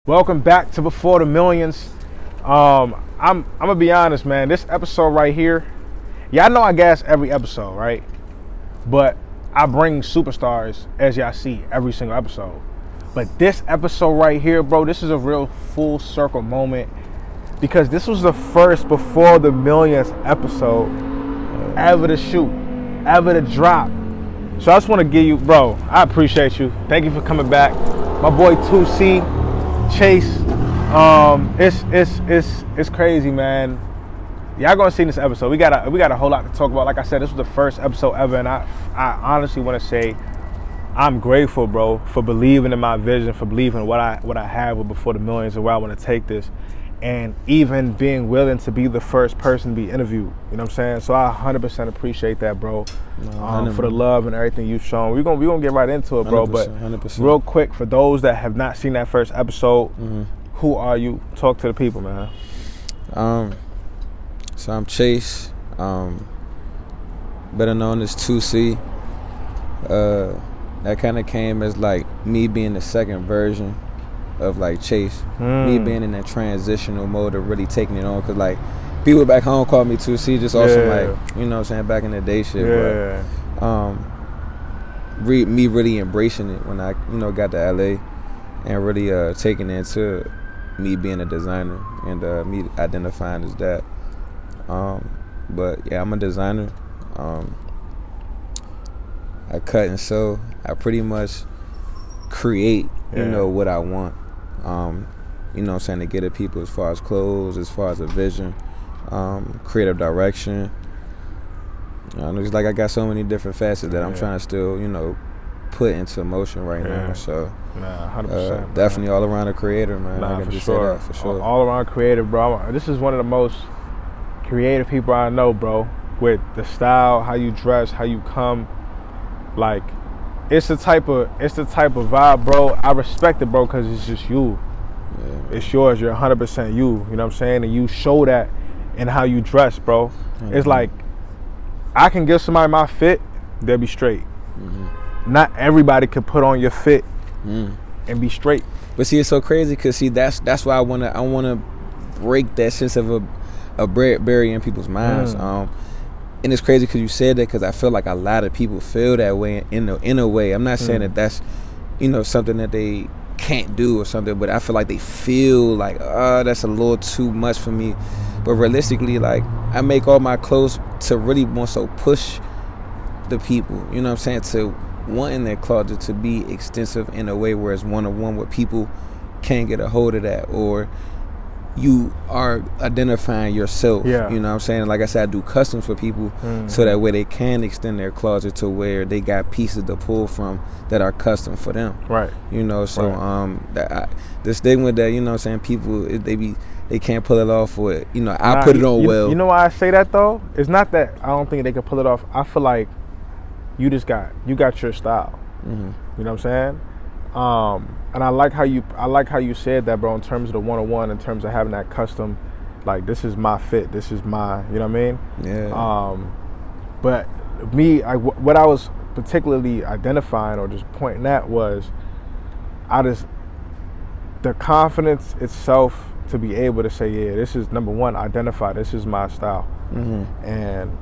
Welcome back to Before the Millions. I'm gonna be honest, man. This episode right here, y'all know I gas every episode, right? But I bring superstars, as y'all see, every single episode. But this episode right here, bro, this is a real full circle moment because this was the first Before the Millions episode ever to shoot, ever to drop. So I just want to give you, bro, I appreciate you. Thank you for coming back. My boy 2C. Chase, it's crazy, man. Y'all gonna see this episode. We got a whole lot to talk about. Like I said, this was the first episode ever, and I honestly want to say I'm grateful, bro, for believing in my vision, for believing in what I have with Before the Millions and where I want to take this, and even being willing to be the first person to be interviewed. You know what I'm saying? So I 100% appreciate that, bro. For the love and everything you've shown. We're gonna get right into it, bro. 100%, but 100%. Real quick, for those that have not seen that first episode, who are you? Talk to the people, man. So I'm Chase, better known as 2C. That kind of came as like me being the second version of like Chase, me being in that transitional mode of really taking it on, cause like people back home call me 2C, just also like, you know what I'm saying, back in the day shit. Yeah. But me really embracing it when I got to LA and really taking it into me being a designer and me identifying as that. But yeah, I'm a designer. I cut and sew. I pretty much create, what I want. You know what I'm saying, to get at people as far as clothes, as far as a vision, creative direction. It's like I got so many different facets that I'm trying to still, put into motion right now. So 100%, definitely all around a creator, man. I can just say that for sure. All around creative, bro. This is one of the most creative people I know, bro. With the style, how you dress, how you come, like it's the type of vibe, bro. I respect it, bro, because it's just you. Yeah. It's yours. You're 100% you. You know what I'm saying? And you show that in how you dress, bro. It's like I can give somebody my fit, they'll be straight. Not everybody can put on your fit and be straight. But see, it's so crazy because that's why I wanna break that sense of a barrier in people's minds. And it's crazy because you said that, because I feel like a lot of people feel that way in a way. I'm not saying that that's something that they can't do or something, but I feel like they feel like, that's a little too much for me. But realistically, like, I make all my clothes to really more so push the people, you know what I'm saying, to wanting their closet to be extensive in a way where it's one-on-one, where people can't get a hold of that, or you are identifying yourself. You know what I'm saying? Like I said, I do customs for people so that way they can extend their closet to where they got pieces to pull from that are custom for them. Right. The stigma that, you know what I'm saying, people, they can't pull it off, or I put it on well. You know why I say that though? It's not that I don't think they can pull it off. I feel like you got your style. You know what I'm saying? And I like how you said that, bro, in terms of the one-on-one, in terms of having that custom, like, this is my fit, this is my, you know what I mean? Yeah. But me, what I was particularly identifying or just pointing at was the confidence itself to be able to say, yeah, this is, number one, identify, this is my style. And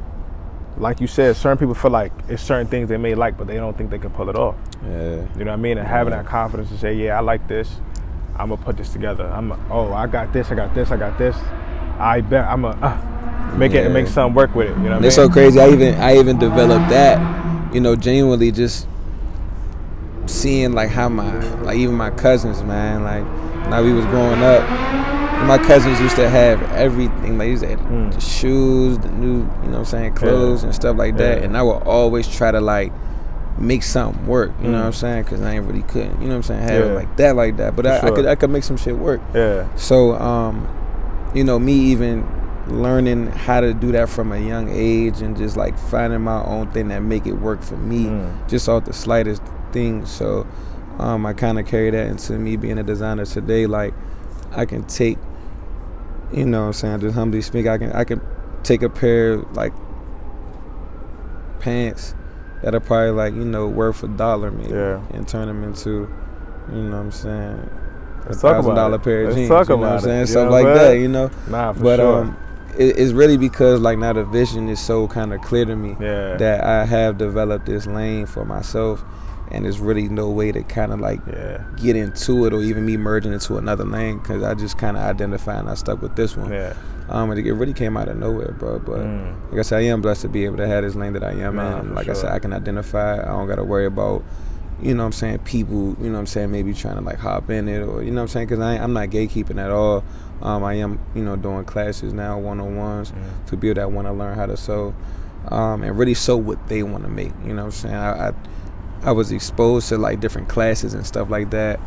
like you said, certain people feel like it's certain things they may like, but they don't think they can pull it off. Yeah. You know what I mean? And having that confidence to say, yeah, I like this. I'm going to put this together. I got this. I bet I'm going to make something work with it. You know what I mean? It's so crazy. I even developed that, genuinely just seeing like how even my cousins, man, like now we was growing up, my cousins used to have everything. Like, used to have the shoes, the new, you know what I'm saying, clothes and stuff like that. And I would always try to like make something work, you know what I'm saying, because I ain't really couldn't, you know what I'm saying, have it like that. But I could make some shit work. So, me even learning how to do that from a young age and just like finding my own thing that make it work for me, just off the slightest thing. So, I kind of carry that into me being a designer today. Like, I can take, you know what I'm saying, just humbly speak, I can take a pair of like pants that are probably like, worth $1 maybe, and turn them into, you know what I'm saying, Let's talk about $1,000 it. pair of Let's jeans. talk You know what I'm about saying? it. Stuff You know like what I'm that, saying? you know. Nah, for But sure. it's really because like now the vision is so kind of clear to me Yeah. that I have developed this lane for myself, and there's really no way to kind of like get into it or even me merging into another lane, because I just kind of identified and I stuck with this one. Yeah. And it really came out of nowhere, bro. But like I said, I am blessed to be able to have this lane that I am in. And like I said, I can identify. I don't got to worry about, you know what I'm saying, people, you know what I'm saying, maybe trying to like hop in it, or, you know what I'm saying, because I'm not gatekeeping at all. I am, you know, doing classes now, one-on-ones for people that want to learn how to sew, and really sew what they want to make. You know what I'm saying? I was exposed to like different classes and stuff like that,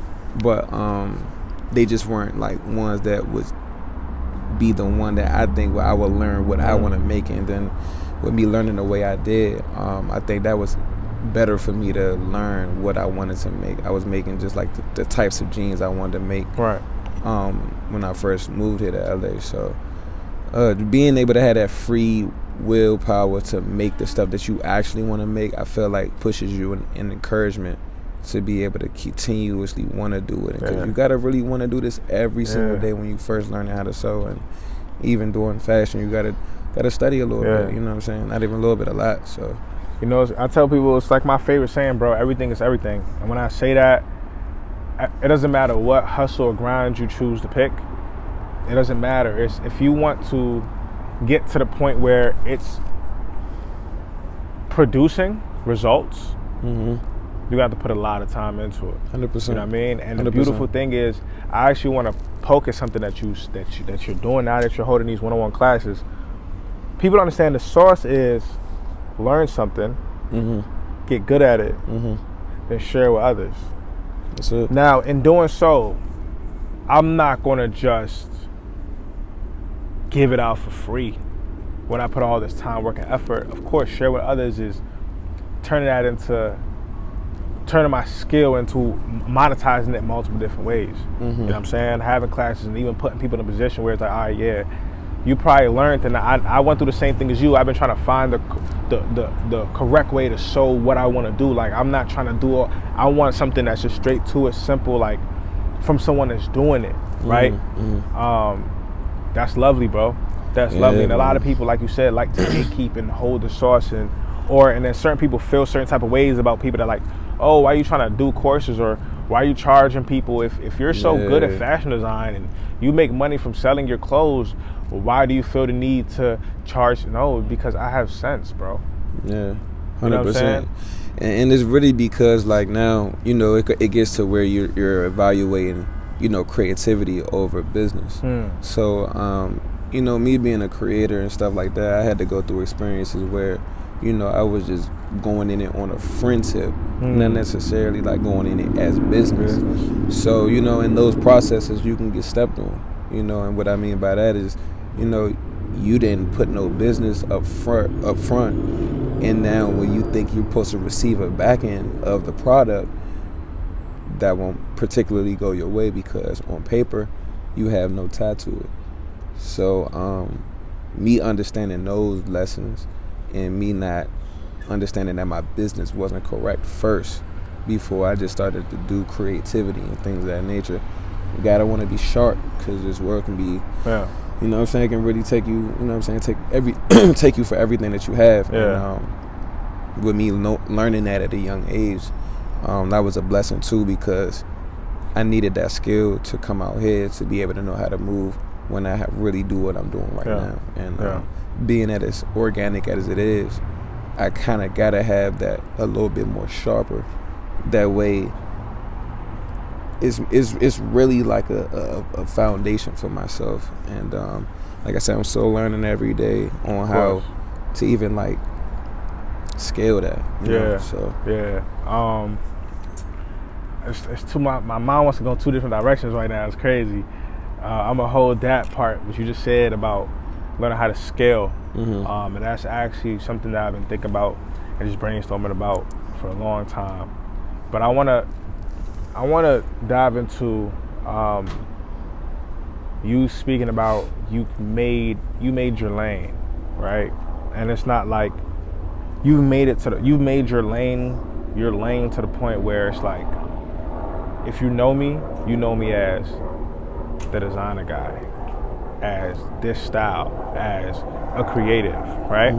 but they just weren't like ones that would be the one that I think where I would learn what I want to make. And then with me learning the way I did, I think that was better for me to learn what I wanted to make. I was making just like the types of jeans I wanted to make when I first moved here to LA. So being able to have that free willpower to make the stuff that you actually want to make, I feel like pushes you in encouragement to be able to continuously want to do it, because you gotta really want to do this every single day when you first learning how to sew. And even doing fashion, you gotta study a little bit, you know what I'm saying, not even a little bit, a lot. So, you know, I tell people, it's like my favorite saying, bro, everything is everything. And when I say that, it doesn't matter what hustle or grind you choose to pick. It doesn't matter. It's if you want to get to the point where it's producing results, you got to put a lot of time into it. 100%. You know what I mean? And 100%. the beautiful thing is, I actually want to poke at something that you're doing now that you're holding these one-on-one classes. People understand the source is learn something, get good at it, then share with others. That's it. Now, in doing so, I'm not going to just give it out for free when I put all this time, work, and effort. Of course, share with others is turning my skill into monetizing it multiple different ways. You know what I'm saying? Having classes and even putting people in a position where it's like, all right, yeah, you probably learned, and I went through the same thing as you. I've been trying to find the correct way to show what I want to do. Like, I'm not trying to do I want something that's just straight to it, simple, like from someone that's doing it, right? That's lovely, bro. That's lovely. And a lot of people, like you said, like to gatekeep and hold the sauce, and then certain people feel certain type of ways about people that like, oh, why are you trying to do courses, or why are you charging people if you're so good at fashion design and you make money from selling your clothes? Well, why do you feel the need to charge? No, because I have sense, bro. Yeah, 100%. You know what I'm saying? And it's really because like now, you know, it gets to where you're evaluating, you know, creativity over business. So, you know, me being a creator and stuff like that, I had to go through experiences where, you know, I was just going in it on a friend tip, not necessarily like going in it as business. So, you know, in those processes, you can get stepped on, you know, and what I mean by that is, you know, you didn't put no business up front, and now when you think you're supposed to receive a back end of the product, that won't particularly go your way because on paper, you have no tie to it. So, me understanding those lessons and me not understanding that my business wasn't correct first before I just started to do creativity and things of that nature. You gotta want to be sharp, because this world can be, you know what I'm saying, it can really take you, you know what I'm saying, take you for everything that you have. And with me learning that at a young age, that was a blessing too, because I needed that skill to come out here to be able to know how to move when I really do what I'm doing right now. And being that as organic as it is, I kind of gotta have that a little bit more sharper. That way, it's really like a foundation for myself. And like I said, I'm still learning every day on how to even like scale that. You know? So it's too my mind wants to go in two different directions right now. It's crazy. I'm gonna hold that part what you just said about learning how to scale, and that's actually something that I've been thinking about and just brainstorming about for a long time. But I wanna dive into you speaking about you made your lane, right? And it's not like you've made your lane to the point where it's like if you know me as the designer guy, as this style, as a creative, right?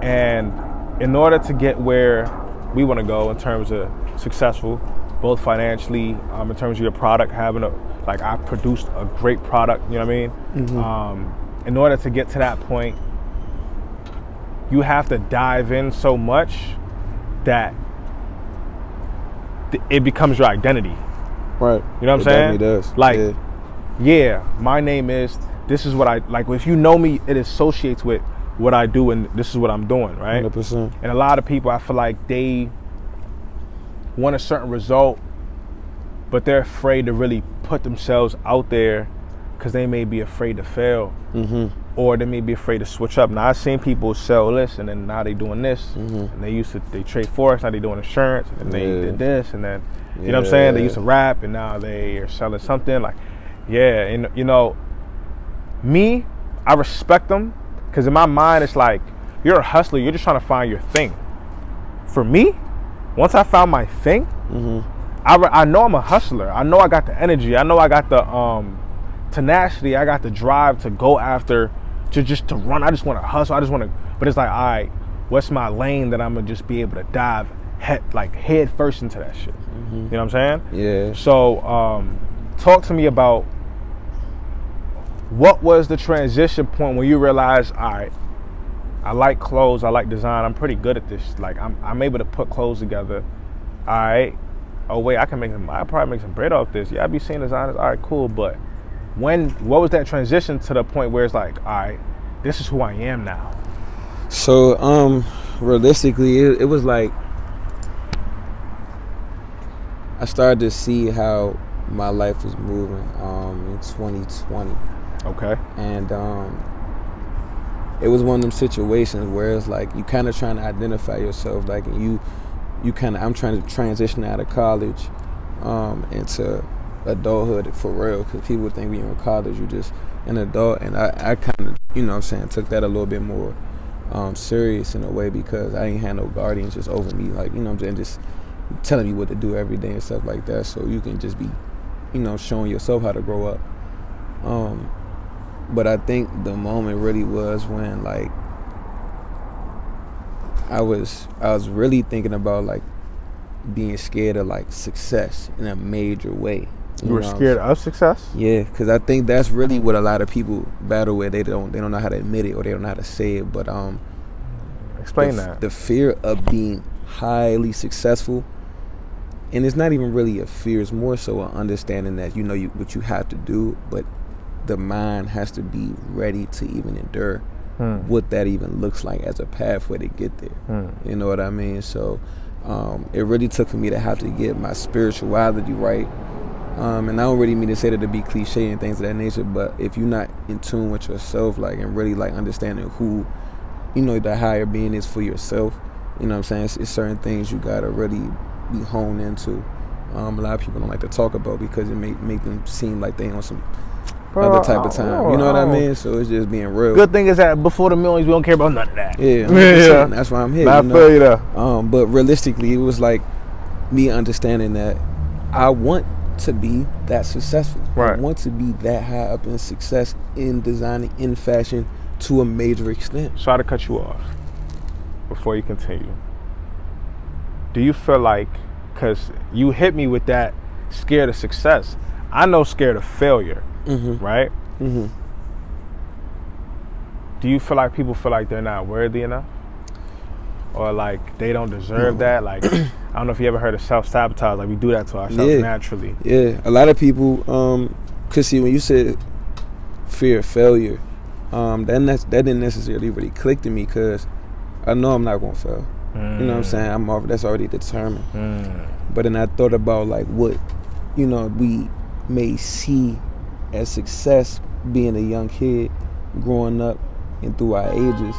And in order to get where we want to go in terms of successful, both financially, in terms of your product, I produced a great product, you know what I mean? In order to get to that point, you have to dive in so much that it becomes your identity. Right. You know what I'm saying? It definitely does. Like, yeah, my name is, this is what I, like, if you know me, it associates with what I do and this is what I'm doing, right? 100%. And a lot of people, I feel like they want a certain result, but they're afraid to really put themselves out there because they may be afraid to fail. Or they may be afraid to switch up. Now I've seen people sell this and then now they doing this. And they trade forex, now they doing insurance, and then they did this, and then you know what I'm saying? They used to rap and now they are selling something. Like, yeah, and you know, me, I respect them because in my mind it's like, you're a hustler, you're just trying to find your thing. For me, once I found my thing, I know I'm a hustler. I know I got the energy. I know I got the tenacity. I got the drive to go after, to run. I just want to hustle. I just want to, but it's like, all right, what's my lane that I'm going to just be able to dive head first into that shit. You know what I'm saying? Yeah. So talk to me about what was the transition point when you realized, all right, I like clothes, I like design, I'm pretty good at this. Like, I'm able to put clothes together. All right. Oh wait, I probably make some bread off this. Yeah, I be seeing designers. All right, cool. But what was that transition to the point where it's like, all right, this is who I am now? So, realistically, it was like I started to see how my life was moving in 2020. Okay. And it was one of them situations where it's like you kind of trying to identify yourself, like I'm trying to transition out of college into adulthood for real, because people think when you're in college you're just an adult, and I kind of, you know what I'm saying, took that a little bit more serious in a way, because I ain't had no guardians just over me, like, you know what I'm saying, just telling me what to do every day and stuff like that, so you can just be, you know, showing yourself how to grow up. But I think the moment really was when, like, I was really thinking about, like, being scared of, like, success in a major way. You were scared of success? Yeah, because I think that's really what a lot of people battle with. They don't know how to admit it, or they don't know how to say it. But explain that. The fear of being highly successful, and it's not even really a fear. It's more so an understanding that you know what you have to do, but the mind has to be ready to even endure what that even looks like as a pathway to get there. You know what I mean? So it really took for me to have to get my spirituality right. And I don't really mean to say that to be cliche and things of that nature, but if you're not in tune with yourself, like, and really, like, understanding who, you know, the higher being is for yourself, you know what I'm saying, it's certain things you gotta really be honed into. A lot of people don't like to talk about because it make them seem like they on some other type of time. You know what I mean? So it's just being real. Good thing is that before the millions, we don't care about none of that. Yeah, yeah. That's why I'm here. I feel you there. But realistically, it was like me understanding that I want to be that successful. Right. I want to be that high up in success in designing, in fashion, to a major extent. Sorry to cut you off before you continue. Do you feel like, because you hit me with that scared of success, I know scared of failure, right? Do you feel like people feel like they're not worthy enough? Or like they don't deserve that? Like, I don't know if you ever heard of self-sabotage. Like, we do that to ourselves naturally. Yeah, a lot of people, cause see, when you said fear of failure, that didn't necessarily really click to me, cause I know I'm not gonna fail. You know what I'm saying? That's already determined. But then I thought about, like, what, you know, we may see as success being a young kid growing up and through our ages.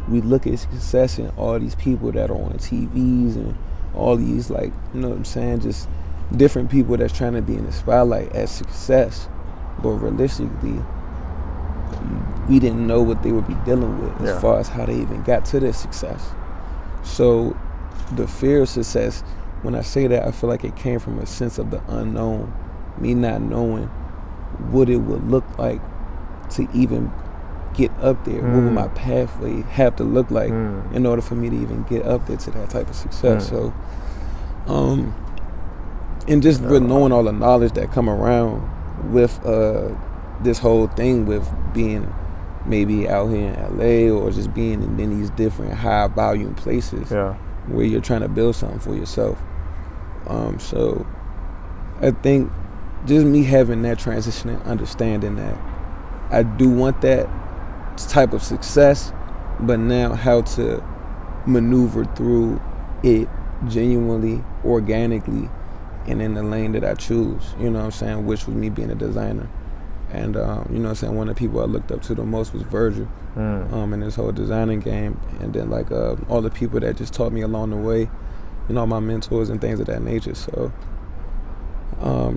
We look at success in all these people that are on TVs and all these, like, you know what I'm saying, just different people that's trying to be in the spotlight as success. But realistically, we didn't know what they would be dealing with as far as how they even got to their success. So the fear of success when I say that, I feel like it came from a sense of the unknown, me not knowing what it would look like to even get up there. What would my pathway have to look like in order for me to even get up there to that type of success? So, and just with knowing all the knowledge that come around with this whole thing with being maybe out here in LA or just being in these different high volume places where you're trying to build something for yourself. So I think just me having that transition and understanding that I do want that type of success, but now how to maneuver through it genuinely, organically, and in the lane that I choose, you know what I'm saying, which was me being a designer. And, you know what I'm saying, one of the people I looked up to the most was Virgil in this whole designing game. And then, like, all the people that just taught me along the way, you know, my mentors and things of that nature. So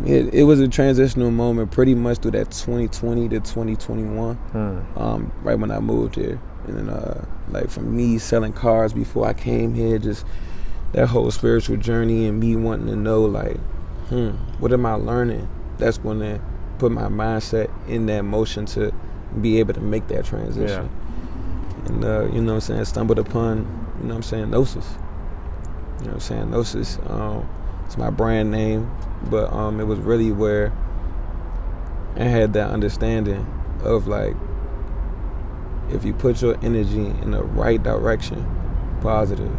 it was a transitional moment pretty much through that 2020 to 2021, right when I moved here. And then, like, from me selling cars before I came here, just that whole spiritual journey and me wanting to know, like, what am I learning that's going to put my mindset in that motion to be able to make that transition. And, you know what I'm saying, stumbled upon, you know what I'm saying, Gnosis. You know what I'm saying, Gnosis. It's my brand name, but it was really where I had that understanding of, like, if you put your energy in the right direction, positive,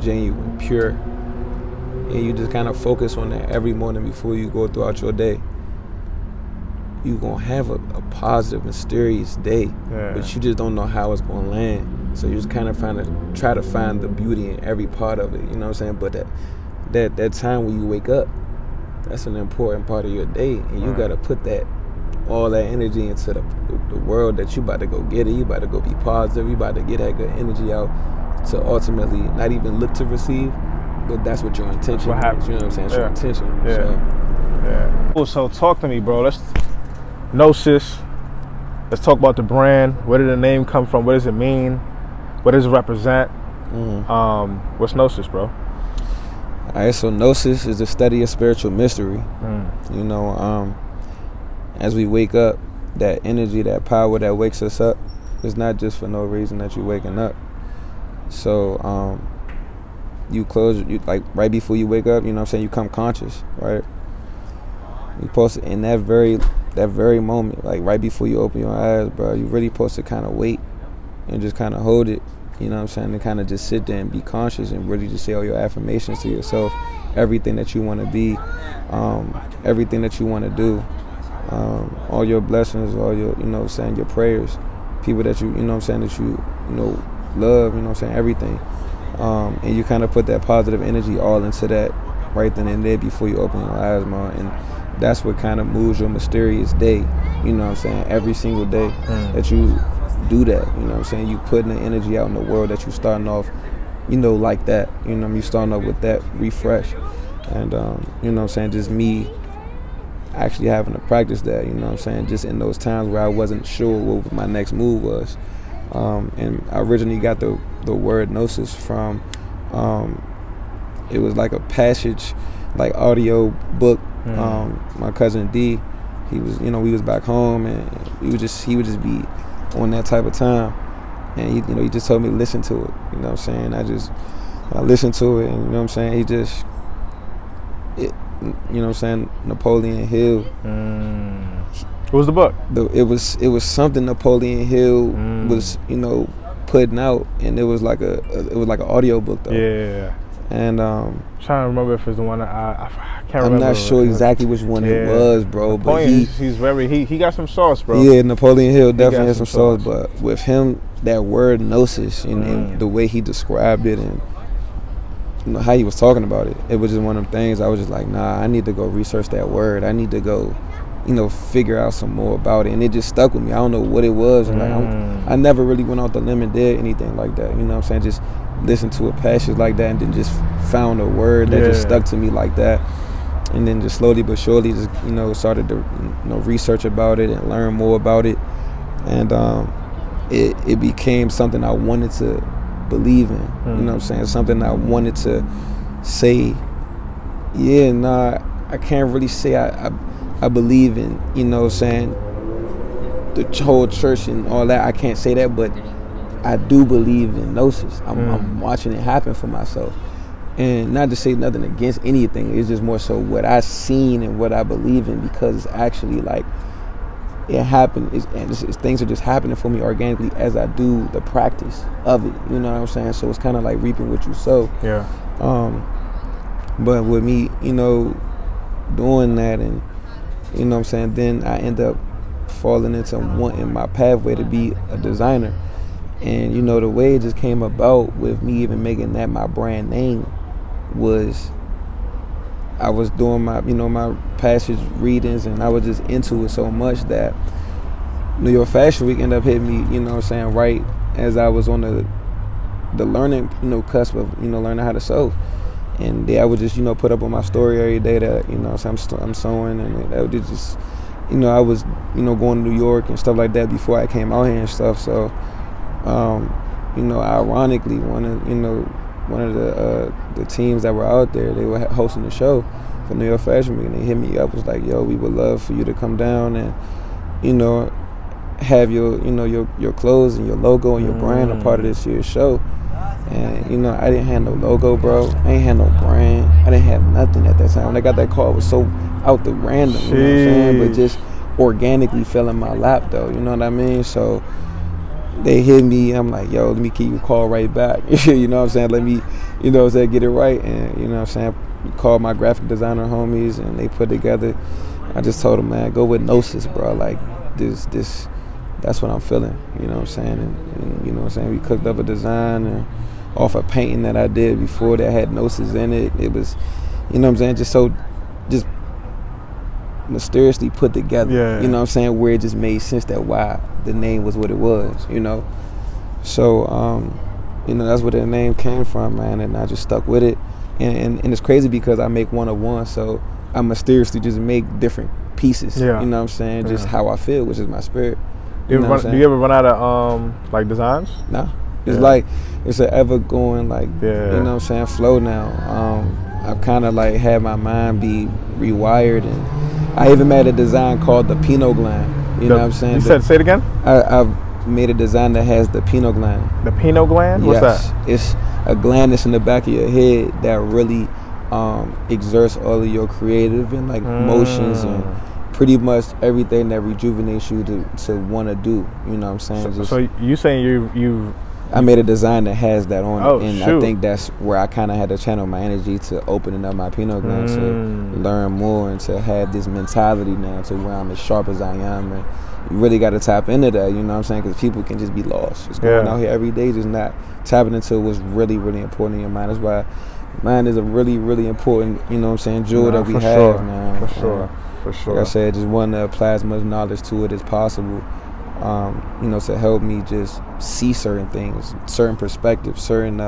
genuine, pure, and you just kind of focus on that every morning before you go throughout your day, you're going to have a positive, mysterious day, but you just don't know how it's going to land. So you just kind of try to find the beauty in every part of it, you know what I'm saying? But that time when you wake up, that's an important part of your day, and you got to put all that energy into the world that you about to go get it. You about to go be positive. You about to get that good energy out to ultimately not even look to receive, but that's what your intention is. You know what I'm saying? It's your intention. Cool. So talk to me, bro. Let's Gnosis. Let's talk about the brand. Where did the name come from? What does it mean? What does it represent? What's Gnosis, bro? All right, so Gnosis is the study of spiritual mystery. You know, as we wake up, that energy, that power that wakes us up, it's not just for no reason that you're waking up. So you close, like right before you wake up, you know what I'm saying, you come conscious, right? You supposed to, in that very moment, like right before you open your eyes, bro, you really supposed to kind of wait and just kind of hold it, you know what I'm saying, and kind of just sit there and be conscious and really just say all your affirmations to yourself, everything that you want to be, everything that you want to do, all your blessings, all your, you know what I'm saying, your prayers, people that you know what I'm saying, that you know, love, you know what I'm saying, everything. And you kind of put that positive energy all into that right then and there before you open your eyes, man. And that's what kind of moves your mysterious day, you know what I'm saying, every single day that you do that, you know what I'm saying, you putting the energy out in the world that you starting off, you know, like that, you know, you starting off with that refresh. And, you know what I'm saying, just me actually having to practice that, you know what I'm saying, just in those times where I wasn't sure what my next move was. And I originally got the word Gnosis from, it was like a passage, like audio book. My cousin D, he was, you know, we was back home, and he would just be on that type of time, and he, you know, he just told me to listen to it, you know what I'm saying. I listened to it, and you know what I'm saying, you know what I'm saying, Napoleon Hill. What was the book? It was something Napoleon Hill was, you know, putting out, and it was like an audio book though. Yeah. And I'm trying to remember if it's the one that I can't remember. I'm not sure exactly which one it was, bro. Napoleon, but he got some sauce, bro. Yeah, Napoleon Hill definitely has some sauce, but with him, that word Gnosis and the way he described it, and you know, how he was talking about it, it was just one of them things. I was just like, nah, I need to go research that word. I need to go, you know, figure out some more about it. And it just stuck with me. I don't know what it was. Like, I never really went out the limb and did anything like that. You know what I'm saying? Just listened to a passage like that, and then just found a word that just stuck to me like that. And then just slowly but surely just, you know, started to, you know, research about it and learn more about it. And it became something I wanted to believe in. You know what I'm saying? Something I wanted to say Yeah, nah, I can't really say I believe in, you know what I'm saying, the whole church and all that. I can't say that, but I do believe in Gnosis. I'm watching it happen for myself. And not to say nothing against anything, it's just more so what I seen and what I believe in, because it's actually like it happened, things are just happening for me organically as I do the practice of it. You know what I'm saying? So it's kind of like reaping what you sow. Yeah. But with me, you know, doing that, and you know what I'm saying, then I end up falling into wanting my pathway to be a designer. And you know, the way it just came about with me even making that my brand name was I was doing my, you know, my passage readings, and I was just into it so much that New York Fashion Week ended up hitting me, you know what I'm saying, right as I was on the learning, you know, cusp of, you know, learning how to sew. And I would just, you know, put up on my story every day that, you know, I'm sewing, and that would just, you know, I was, you know, going to New York and stuff like that before I came out here and stuff. So, you know, ironically, one of the teams that were out there, they were hosting the show for New York Fashion Week, and they hit me up, was like, yo, we would love for you to come down and, you know, have your, you know, your clothes and your logo and your brand a part of this year's show. And, you know, I didn't have no logo, bro. I ain't had no brand. I didn't have nothing at that time. When I got that call, it was so out the random, you know what I'm saying? But just organically fell in my lap, though, you know what I mean? So they hit me, I'm like, yo, let me keep you call right back. You know what I'm saying? Let me, you know what I'm saying, get it right. And, you know what I'm saying, called my graphic designer homies, and they put together, I just told them, man, go with Gnosis, bro. Like, this, that's what I'm feeling, you know what I'm saying? And you know what I'm saying, we cooked up a design and off a painting that I did before that had Gnosis in it. It was, you know what I'm saying, just mysteriously put together. Yeah. You know what I'm saying, where it just made sense that why the name was what it was, you know. So, you know, that's where the name came from, man, and I just stuck with it. And it's crazy because I make one of one, so I mysteriously just make different pieces. Yeah. You know what I'm saying? Just how I feel, which is my spirit. Do you ever run out of like designs? Nah. It's like it's an ever going, like, you know what I'm saying, flow now. I've kind of like had my mind be rewired, and I even made a design called the Pinot Gland. You know what I'm saying? Say it again? I've made a design that has the Pinot Gland. The Pinot Gland? What's that? It's a gland that's in the back of your head that really exerts all of your creative and like motions and pretty much everything that rejuvenates you to want to do. You know what I'm saying? So you saying I made a design that has that on it, and shoot. I think that's where I kind of had to channel my energy to opening up my Pinot Gland to learn more and to have this mentality now to where I'm as sharp as I am. And you really got to tap into that, you know what I'm saying? Because people can just be lost. Just going out here every day, just not tapping into what's really, really important in your mind. That's why mine is a really, really important, you know what I'm saying, jewel that we have, man. For sure. Like I said, just want to apply as much knowledge to it as possible. You know, to help me just see certain things, certain perspectives, certain,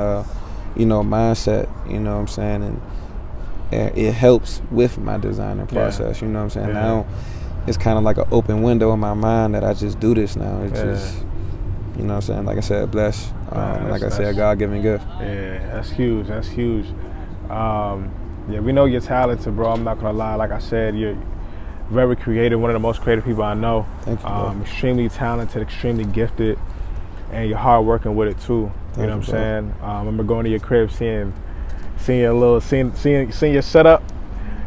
you know, mindset, you know what I'm saying? And it helps with my designing process, you know what I'm saying? Now, it's kind of like an open window in my mind that I just do this now. It's just, you know what I'm saying? Like I said, blessed. Like I said, a God-given gift. Yeah, that's huge. That's huge. Yeah, we know you're talented, bro. I'm not going to lie. Like I said, you're very creative, one of the most creative people I know. Thank you, extremely talented, extremely gifted, and you're hard working with it too. You know what I'm saying? I remember going to your crib, seeing your setup.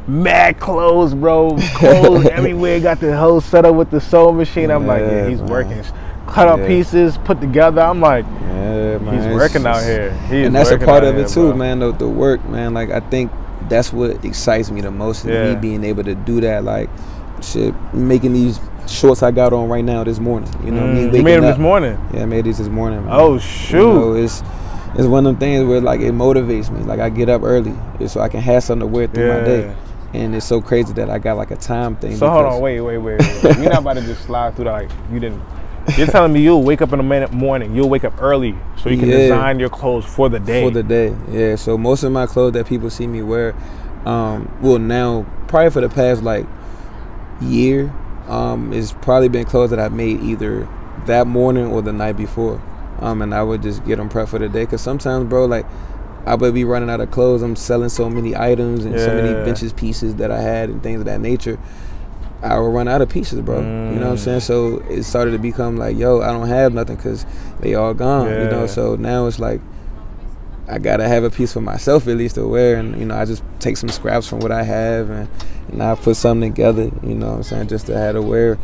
Mad clothes, bro. Clothes everywhere. Got the whole setup with the sewing machine. I'm like, yeah, he's working. Cut up pieces, put together. I'm like, he's working out here. And that's a part of it too, man. The work, man. Like, I think that's what excites me the most, is me being able to do that. Like, shit, making these shorts I got on right now this morning. You know, me waking you made them up. this morning? Yeah, I made these this morning, man. Oh, shoot. You know, it's one of them things where, like, it motivates me. Like, I get up early so I can have something to wear through my day. And it's so crazy that I got like a time thing. So hold on, wait. We're not about to just slide through that. Like, you're telling me you'll wake up in the morning, you'll wake up early so you can design your clothes for the day. For the day, yeah. So most of my clothes that people see me wear, well, now, probably for the past like year, it's probably been clothes that I made either that morning or the night before. And I would just get them prepped for the day. Cause sometimes, bro, like, I would be running out of clothes. I'm selling so many items and so many vintage pieces that I had and things of that nature. I would run out of pieces, bro. You know what I'm saying? So it started to become like, yo, I don't have nothing because they all gone. You know, so now it's like I gotta have a piece for myself at least to wear, and you know, I just take some scraps from what I have and I put something together. You know what I'm saying? Just to have to wear.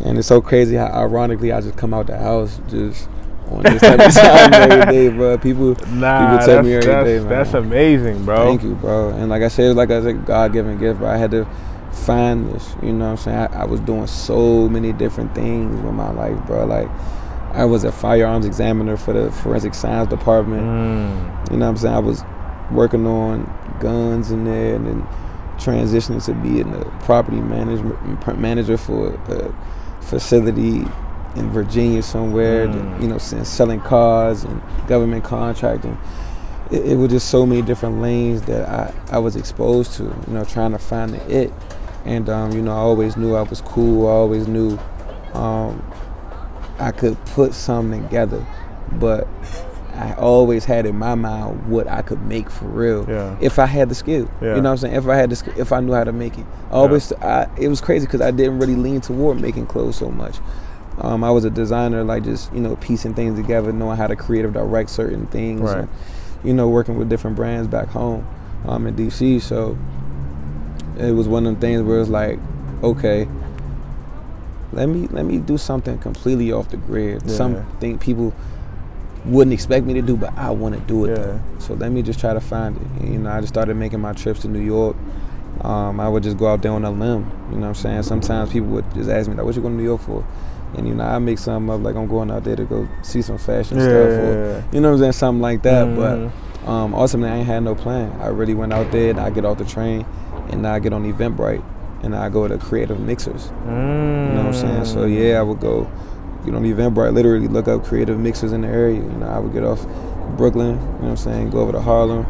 And it's so crazy how ironically I just come out the house just on this type of time every day, bro. People tell me every day, man. That's amazing, bro. Thank you, bro. And like I said, it's like a God-given gift, bro. I had to find this, you know what I'm saying? I was doing so many different things with my life, bro. Like, I was a firearms examiner for the forensic science department. You know what I'm saying? I was working on guns in there and then transitioning to being a property manager for a facility in Virginia somewhere, you know, selling cars and government contracting. It was just so many different lanes that I was exposed to, you know, trying to find the it. And, you know, I always knew I was cool. I always knew I could put something together, but I always had in my mind what I could make for real if I had the skill. You know what I'm saying? If I had the skill, if I knew how to make it. It was crazy because I didn't really lean toward making clothes so much. I was a designer, like just, you know, piecing things together, knowing how to creative direct certain things, and, you know, working with different brands back home in DC. So it was one of them things where it's like, okay, let me do something completely off the grid, something people wouldn't expect me to do, but I want to do it though. So let me just try to find it. And, you know, I just started making my trips to New York. I would just go out there on a limb, you know what I'm saying? Sometimes people would just ask me, like, what you going to New York for? And, you know, I make something up, like I'm going out there to go see some fashion stuff, or, you know what I'm saying, something like that. But ultimately, I ain't had no plan. I really went out there, and I get off the train, and I get on Eventbrite, and I go to creative mixers. You know what I'm saying? So, yeah, I would go, you know, on Eventbrite, literally look up creative mixers in the area. You know, I would get off Brooklyn, you know what I'm saying, go over to Harlem,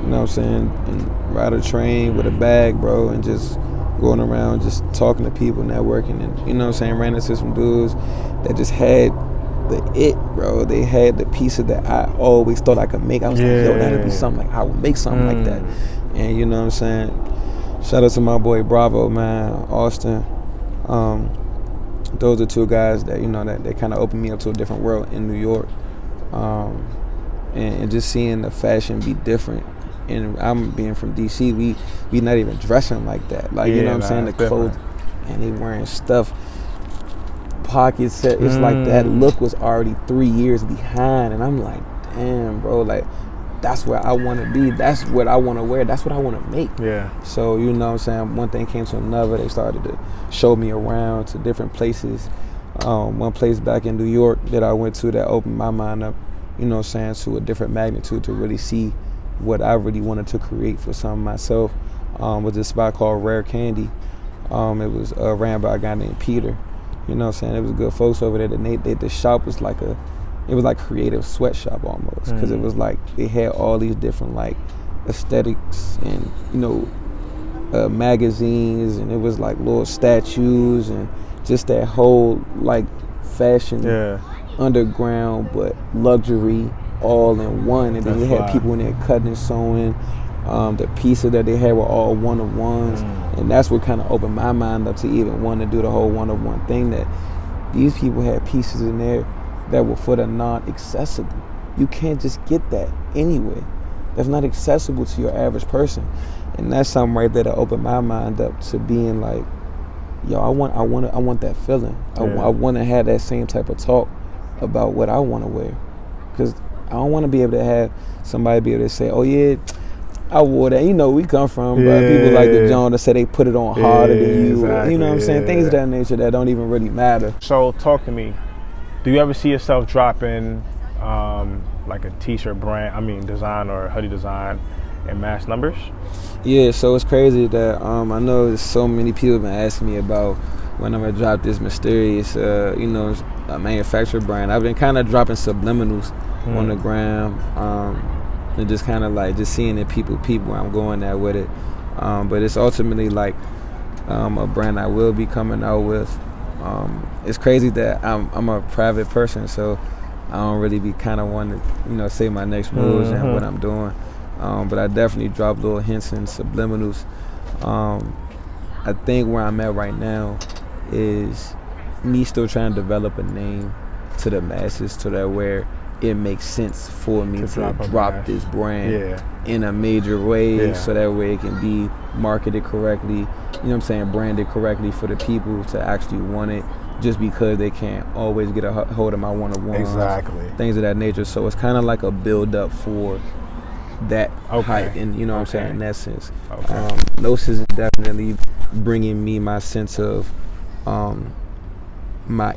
you know what I'm saying, and ride a train with a bag, bro, and just going around just talking to people, networking, and, you know what I'm saying, ran into some dudes that just had the it, bro. They had the pieces that I always thought I could make. I was like, yo, that'd be something, like, I would make something like that. And, you know what I'm saying, shout out to my boy Bravo, man, Austin. Those are two guys that, you know, that they kind of opened me up to a different world in New York. And just seeing the fashion be different. And I'm being from DC, we not even dressing like that. Like, you know what I'm saying? The clothes, and they wearing stuff, pockets set. It's like that look was already 3 years behind. And I'm like, damn, bro, like, that's where I want to be. That's what I want to wear. That's what I want to make. So, you know what I'm saying? One thing came to another. They started to show me around to different places. One place back in New York that I went to that opened my mind up, you know what I'm saying, to a different magnitude to really see what I really wanted to create for something myself, was this spot called Rare Candy. It was ran by a guy named Peter. You know what I'm saying? It was good folks over there. The shop was like it was like creative sweatshop almost, because it was like they had all these different like aesthetics and, you know, magazines, and it was like little statues and just that whole like fashion underground but luxury all in one. And then you had people in there cutting and sewing. The pieces that they had were all one-of-ones, and that's what kind of opened my mind up to even want to do the whole one-of-one thing, that these people had pieces in there that were for the non-accessible. You can't just get that anyway. That's not accessible to your average person. And that's something right there that opened my mind up to being like, yo, I want that feeling. I want to have that same type of talk about what I want to wear, because I don't want to be able to have somebody be able to say, oh yeah, I wore that. You know, we come from people like the John that say they put it on harder than you. Exactly. You know what I'm saying? Things of that nature that don't even really matter. So talk to me. Do you ever see yourself dropping like a t-shirt brand, design or hoodie design in mass numbers? Yeah, so it's crazy that I know there's so many people been asking me about when I'm gonna drop this mysterious, you know, manufacturer brand. I've been kind of dropping subliminals on the gram, and just kind of like just seeing it people where I'm going at with it. But it's ultimately like a brand I will be coming out with. It's crazy that I'm a private person, so I don't really be kind of wanting to, you know, say my next moves and what I'm doing. but I definitely drop little hints and subliminals. I think where I'm at right now is me still trying to develop a name to the masses to that where it makes sense for me to drop this brand in a major way, so that way it can be marketed correctly, you know what I'm saying, branded correctly for the people to actually want it, just because they can't always get a hold of my one-on-ones, things of that nature. So it's kind of like a build-up for that hype, and you know what I'm saying, in that sense. Gnosis is definitely bringing me my sense of my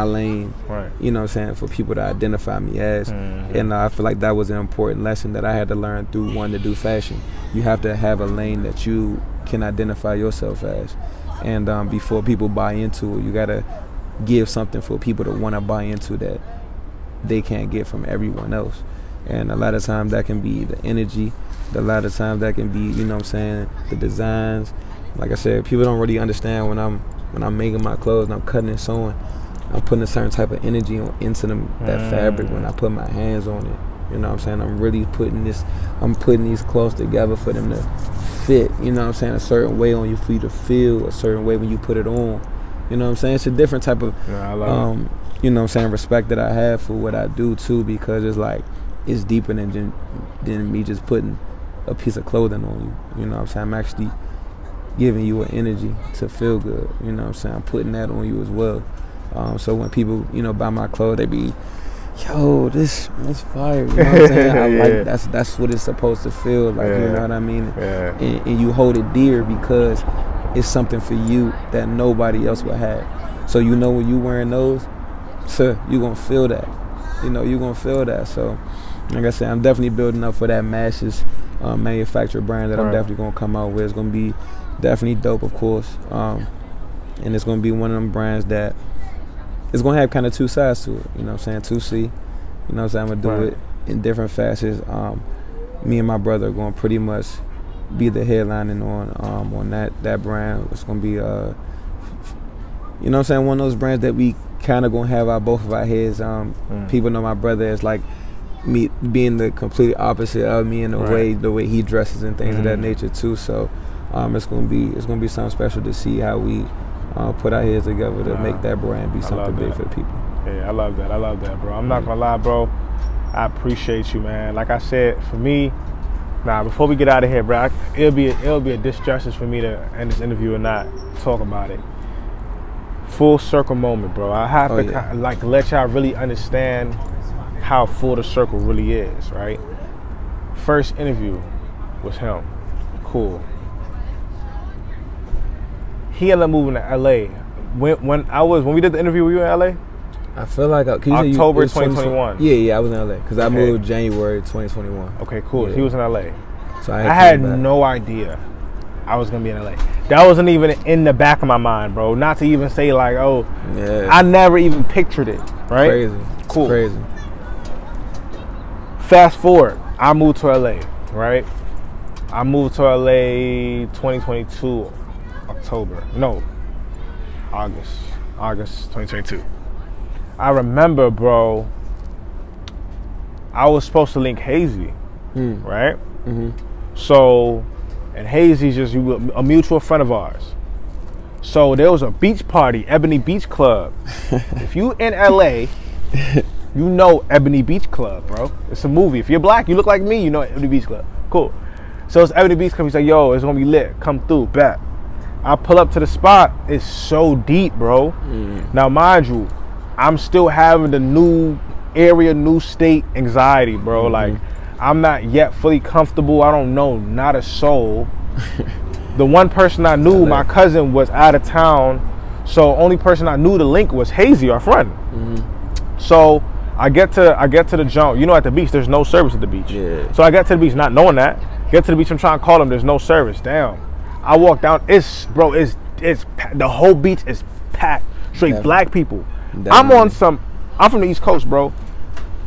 lane, you know what I'm saying, for people to identify me as. And I feel like that was an important lesson that I had to learn through wanting to do fashion. You have to have a lane that you can identify yourself as, and before people buy into it, you gotta give something for people to want to buy into that they can't get from everyone else. And a lot of times that can be the energy, a lot of times that can be, you know what I'm saying, the designs. Like I said, people don't really understand when I'm making my clothes and I'm cutting and sewing, I'm putting a certain type of energy into that fabric when I put my hands on it. You know what I'm saying? I'm really putting these clothes together for them to fit, you know what I'm saying, a certain way on you, for you to feel a certain way when you put it on. You know what I'm saying? It's a different type of you know what I'm saying, respect that I have for what I do too, because it's like it's deeper than me just putting a piece of clothing on you. You know what I'm saying? I'm actually giving you an energy to feel good. You know what I'm saying? I'm putting that on you as well. So when people, you know, buy my clothes, they be, yo, that's fire. You know what I'm saying? I like that's what it's supposed to feel like. You know what I mean? And you hold it dear because it's something for you that nobody else will have. So you know when you wearing those, sir, you gonna feel that. You know, you gonna feel that. So like I said, I'm definitely building up for that masses manufactured brand that I'm definitely gonna come out with. It's gonna be definitely dope, of course, and it's gonna be one of them brands that it's gonna have kind of two sides to it. You know what I'm saying? 2C. You know what I'm saying? I'm gonna do it in different facets. Me and my brother are gonna pretty much be the headlining on that brand. It's gonna be you know what I'm saying, one of those brands that we kind of gonna have both of our heads. People know my brother as like me being the complete opposite of me in the way he dresses and things of that nature too. So it's gonna be something special to see how we put our heads together to make that brand be something big for the people. Yeah, I love that, bro. I'm not gonna lie, bro. I appreciate you, man. Like I said, for me, before we get out of here, bro, it'll be a disjustice for me to end this interview and not talk about it. Full circle moment, bro. I have to like let y'all really understand how full the circle really is, right? First interview was him. Cool. He ended up moving to LA. When we did the interview, were you in LA? I feel like October 2021. Yeah, I was in LA because I moved January 2021. Okay, cool. Yeah. He was in LA. So I had no idea I was gonna be in LA. That wasn't even in the back of my mind, bro. Not to even say like, I never even pictured it. Right? Crazy. Cool. Crazy. Fast forward, I moved to LA. Right? I moved to LA 2022, August 2022. I remember, bro, I was supposed to link Hazy, right? So, and Hazy's just a mutual friend of ours. So there was a beach party, Ebony Beach Club. If you in LA, you know Ebony Beach Club, bro. It's a movie. If you're black, you look like me, you know Ebony Beach Club. Cool. So it's Ebony Beach Club. He's like, yo, it's gonna be lit. Come through, bet. I pull up to the spot. It's so deep, bro. Now, mind you, I'm still having the new area, new state anxiety, bro. Like, I'm not yet fully comfortable. I don't know not a soul. The one person I knew, my cousin, was out of town. So only person I knew to link was Hazy, our friend. So I get to the jump. You know, at the beach, there's no service at the beach. Yeah. So I get to the beach not knowing that. Get to the beach, I'm trying to call them. There's no service. Damn. I walk down. It's the whole beach is packed. Straight black people. I'm from the East Coast, bro.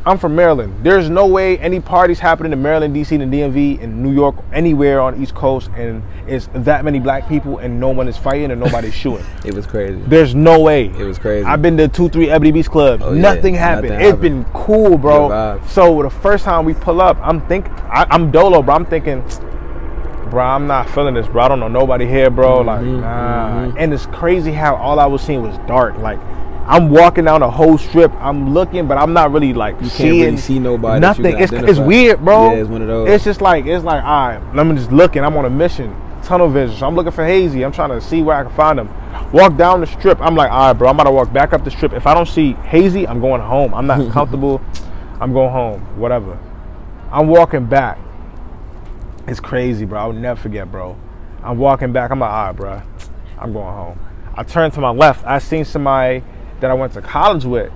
I'm from Maryland. There's no way any parties happening in Maryland, DC, and DMV, in New York, anywhere on the East Coast, and it's that many black people and no one is fighting and nobody's shooting. It was crazy. There's no way. It was crazy. I've been to 2-3 Ebony Beach clubs. Oh, yeah. Nothing happened. Nothing It's happened. been cool, bro. Good vibes. So the first time we pull up, I'm dolo, bro. I'm thinking, bro, I'm not feeling this, bro. I don't know nobody here, bro. Like, nah. And it's crazy how all I was seeing was dark. Like, I'm walking down the whole strip. I'm looking, but I'm not really like You seeing. can't really see nobody. Nothing. It's weird, bro. Yeah, it's one of those. It's just like, all right, let me just looking. I'm on a mission. Tunnel vision. So I'm looking for Hazy. I'm trying to see where I can find him. Walk down the strip. I'm like, all right, bro, I'm about to walk back up the strip. If I don't see Hazy, I'm going home. I'm not comfortable. I'm going home. Whatever. I'm walking back. It's crazy, bro. I'll never forget, bro. I'm walking back. I'm like, all right, bro, I'm going home. I turned to my left. I seen somebody that I went to college with,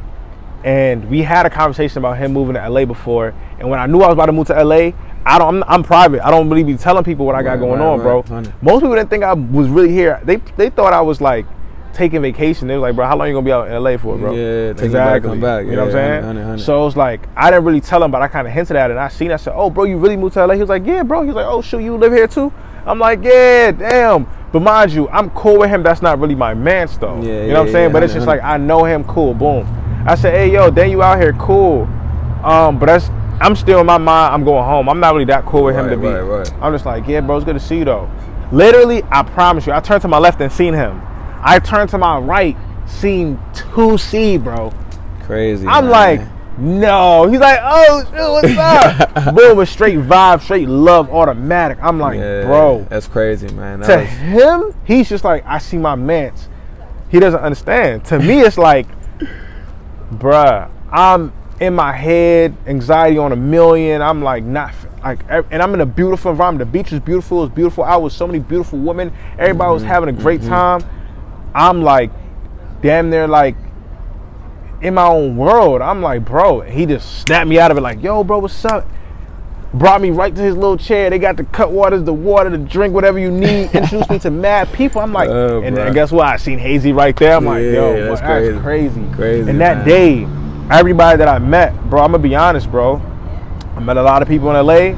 and we had a conversation about him moving to LA before. And when I knew I was about to move to LA, I'm private. I don't really be telling people what I got going on, bro. Most people didn't think I was really here. They thought I was like taking vacation. They was like, bro, how long you gonna be out in LA for, bro? Yeah, exactly. Come back. You know what I'm saying? 100. So it was like, I didn't really tell him, but I kind of hinted at it. And I seen, I said, oh, bro, you really moved to LA? He was like, yeah, bro. He was like, oh, shoot, you live here too? I'm like, yeah, damn. But mind you, I'm cool with him. That's not really my man's though. Yeah, you know what I'm saying? But it's just like, I know him, cool, boom. I said, hey, yo, then you out here, cool. But I'm still in my mind, I'm going home. I'm not really that cool with him to be. Right. I'm just like, yeah, bro, it's good to see you though. Literally, I promise you, I turned to my left and seen him. I turned to my right, seen 2C, bro. Crazy. I'm man. like, no. He's like, oh, shit, what's up? Boom, a straight vibe, straight love, automatic. I'm like, bro. That's crazy, man. To him, he's just like, I see my mans. He doesn't understand. To me, it's like, bruh, I'm in my head, anxiety on 1,000,000. I'm like, not like, and I'm in a beautiful environment. The beach is beautiful. It's beautiful. I was so many beautiful women. Everybody was having a great time. I'm like, damn near like in my own world. I'm like, bro. He just snapped me out of it. Like, yo, bro, what's up? Brought me right to his little chair. They got the cut waters, the water, the drink, whatever you need. Introduced me to mad people. I'm like, and then guess what? I seen Hazy right there. I'm like, yo, that's crazy. And that day, everybody that I met, bro, I'm gonna be honest, bro. I met a lot of people in LA,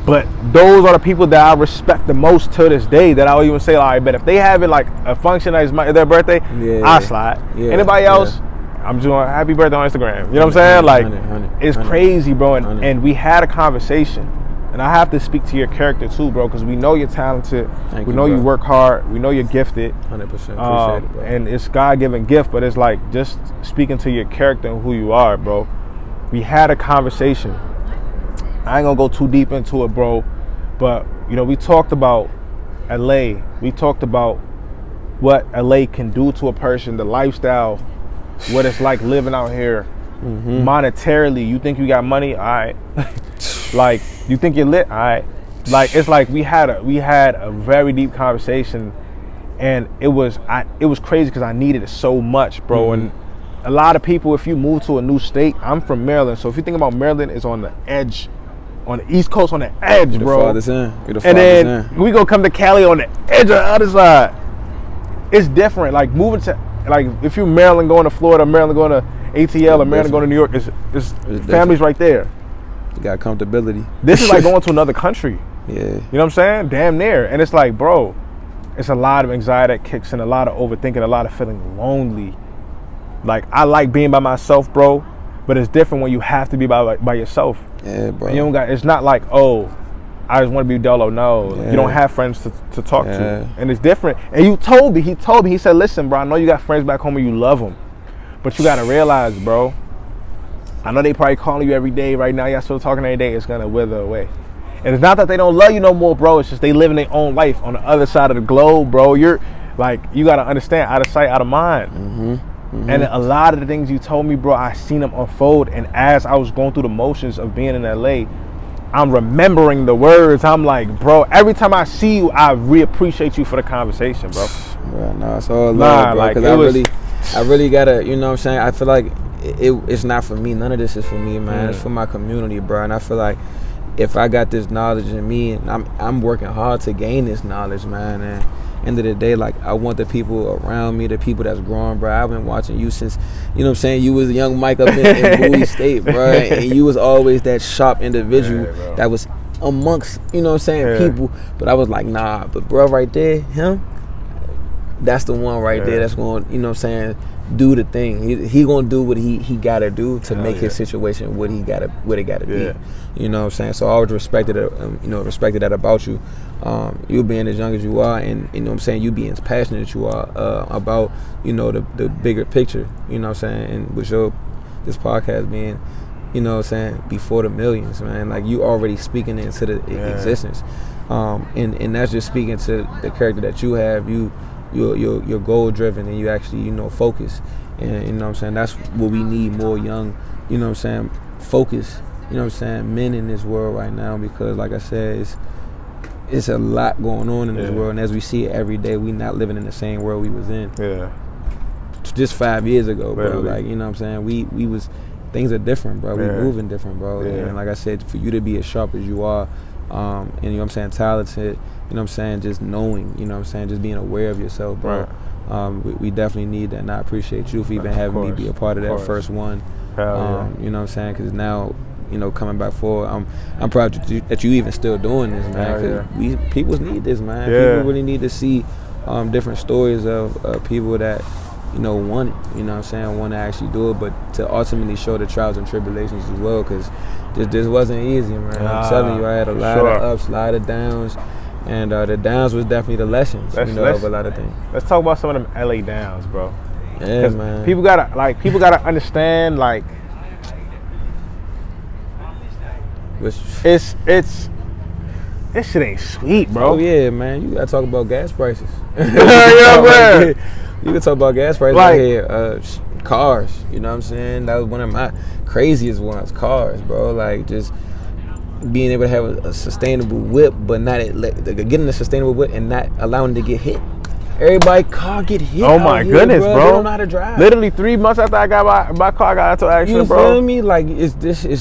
but those are the people that I respect the most to this day. That I'll even say, like, I bet if they have it like a function that is their birthday, I slide. Anybody else, I'm doing happy birthday on Instagram. You know what I'm saying? Like, it's crazy, bro. And we had a conversation. And I have to speak to your character too, bro, because we know you're talented. We know you work hard. We know you're gifted. 100%. Appreciate it, bro. And it's God-given gift, but it's like just speaking to your character and who you are, bro. We had a conversation. I ain't gonna go too deep into it, bro. But, you know, we talked about LA. We talked about what LA can do to a person, the lifestyle, what it's like living out here. Monetarily, you think you got money? All right. Like, you think you're lit? All right. Like, it's like we had a very deep conversation, and it was crazy because I needed it so much, bro. And a lot of people, if you move to a new state, I'm from Maryland, so if you think about Maryland, it's on the edge, on the East Coast, on the edge, bro. And then we gonna come to Cali on the edge of the other side. It's different. Like, moving to, like, if you're Maryland going to Florida, Maryland going to ATL, or Maryland going to New York, it's families right there. You got comfortability. This is like going to another country. Yeah. You know what I'm saying? Damn near. And it's like, bro, it's a lot of anxiety that kicks in, a lot of overthinking, a lot of feeling lonely. Like, I like being by myself, bro, but it's different when you have to be by yourself. Yeah, bro. And you don't got, it's not like, oh, I just want to be dolo. No, you don't have friends to talk to. And it's different. And he told me, he said, listen, bro, I know you got friends back home and you love them, but you got to realize, bro, I know they probably calling you every day right now. Y'all still talking every day. It's going to wither away. And it's not that they don't love you no more, bro. It's just they living their own life on the other side of the globe, bro. You're like, you got to understand, out of sight, out of mind. And a lot of the things you told me, bro, I seen them unfold. And as I was going through the motions of being in LA, I'm remembering the words. I'm like, bro, every time I see you, I reappreciate you for the conversation, bro. Bro, no, it's all love, bro. Because I really gotta, you know what I'm saying? I feel like it's not for me. None of this is for me, man. It's for my community, bro. And I feel like if I got this knowledge in me, and I'm working hard to gain this knowledge, man, and end of the day, like, I want the people around me, the people that's growing, bro. I've been watching you since, you know what I'm saying, you was a young Mike up in Bowie State, bro, and you was always that sharp individual that was amongst, you know what I'm saying, people. But I was like, nah, but bro, right there, him, that's the one right there that's going, you know what I'm saying, do the thing. He gonna do what he gotta do to make his situation what it gotta be. You know what I'm saying? So I always respected that about you. You being as young as you are, and you know what I'm saying, you being as passionate as you are about, you know, the bigger picture. You know what I'm saying? And with this podcast being, you know what I'm saying, before the millions, man. Like, you already speaking into the existence. And that's just speaking to the character that you have. You're goal driven, and you actually, you know, focus. And you know what I'm saying, that's what we need, more young, you know what I'm saying, focus, you know what I'm saying, men in this world right now, because like I said, it's a lot going on in this world, and as we see it every day, we not living in the same world we was in just 5 years ago, bro. Like, you know what I'm saying, we was, things are different, bro. We moving different, bro. And like I said, for you to be as sharp as you are, and you know what I'm saying, talented, you know what I'm saying, just knowing, you know what I'm saying, just being aware of yourself, bro. We definitely need that, and I appreciate you for even having me be a part of that first one. You know what I'm saying, because now, you know, coming back forward, I'm proud that you even still doing this, man, because people need this, man. People really need to see different stories of people that, you know, want it, you know what I'm saying, want to actually do it, but to ultimately show the trials and tribulations as well, because this wasn't easy, man. I'm telling you, I had a lot of ups, a lot of downs, and the downs was definitely the lessons, you know, of a lot of things. Let's talk about some of them LA downs, bro. Yeah, man. People gotta understand, like, it's this shit ain't sweet, bro. Oh yeah, man. You gotta talk about gas prices. Man. You can talk about gas prices right here. Cars, you know what I'm saying? That was one of my craziest ones, cars, bro. Like, just being able to have a sustainable whip, but not getting a sustainable whip and not allowing it to get hit. Everybody car get hit. Oh my goodness, bro. They don't know how to drive. Literally 3 months after I got my car got into accident, bro. You feel me? Like, it's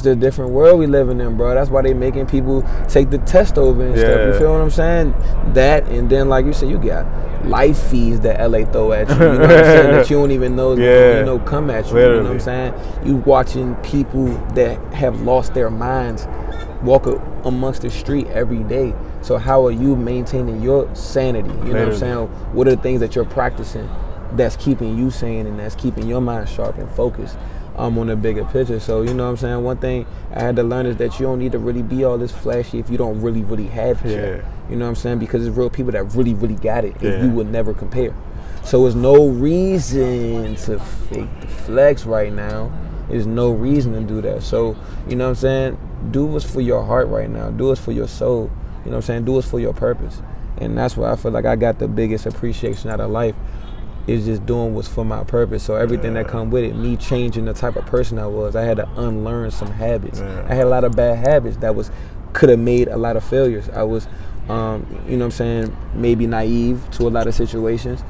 the different world we living in, bro. That's why they making people take the test over and stuff. You feel what I'm saying? That, and then, like you said, you got life fees that LA throw at you. You know what I'm saying? That you don't even know, you know, come at you. Literally. You know what I'm saying? You watching people that have lost their minds walk amongst the street every day. So how are you maintaining your sanity? You know what I'm saying? What are the things that you're practicing that's keeping you sane and that's keeping your mind sharp and focused on the bigger picture? So, you know what I'm saying? One thing I had to learn is that you don't need to really be all this flashy if you don't really have it. You know what I'm saying? Because there's real people that really got it, and you would never compare. So there's no reason to fake the flex right now. There's no reason to do that. So, you know what I'm saying? Do what's for your heart right now. Do what's for your soul. You know what I'm saying? Do what's for your purpose. And that's why I feel like I got the biggest appreciation out of life, is just doing what's for my purpose. So everything that come with it, me changing the type of person I was, I had to unlearn some habits. I had a lot of bad habits that could have made a lot of failures. I was, you know what I'm saying, maybe naive to a lot of situations.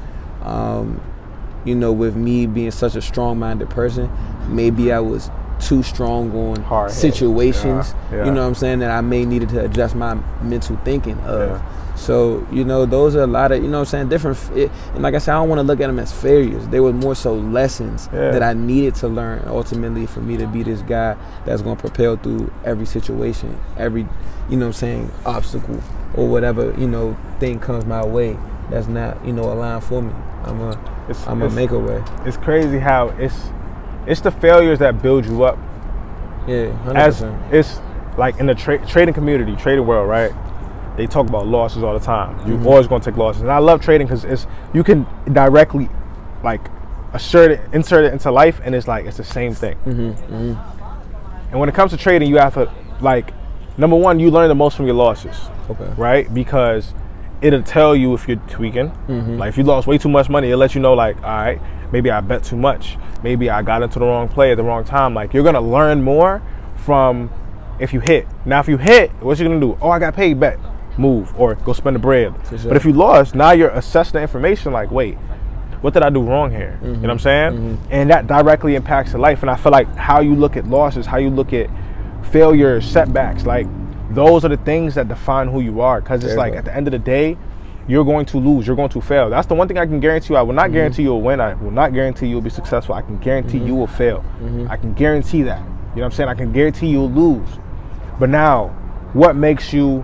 You know, with me being such a strong-minded person, maybe I was too strong on hard situations, you know what I'm saying, that I may needed to adjust my mental thinking of. So, you know, those are a lot of, you know what I'm saying, different, and like I said, I don't want to look at them as failures. They were more so lessons that I needed to learn ultimately for me to be this guy that's going to propel through every situation, every, you know what I'm saying, obstacle or whatever, you know, thing comes my way that's not, you know, aligned for me. I'm a make a way. It's crazy how it's the failures that build you up. Yeah, 100%. It's like in the trading community, trading world, right? They talk about losses all the time. You're always going to take losses. And I love trading because you can directly, like, insert it into life, and it's like, it's the same thing. And when it comes to trading, you have to, like, number one, you learn the most from your losses. Right? Because it'll tell you if you're tweaking. Like, if you lost way too much money, it'll let you know, like, all right, maybe I bet too much. Maybe I got into the wrong play at the wrong time. Like, you're going to learn more from if you hit. Now, if you hit, what you going to do? Oh, I got paid, bet. Move or go spend the bread. But if you lost, now you're assessing the information like, wait, what did I do wrong here? You know what I'm saying? And that directly impacts your life. And I feel like how you look at losses, how you look at failures, setbacks, like, those are the things that define who you are. Because it's like at the end of the day, you're going to lose. You're going to fail. That's the one thing I can guarantee you. I will not guarantee you'll win. I will not guarantee you'll be successful. I can guarantee you will fail. I can guarantee that. You know what I'm saying? I can guarantee you'll lose. But now, what makes you,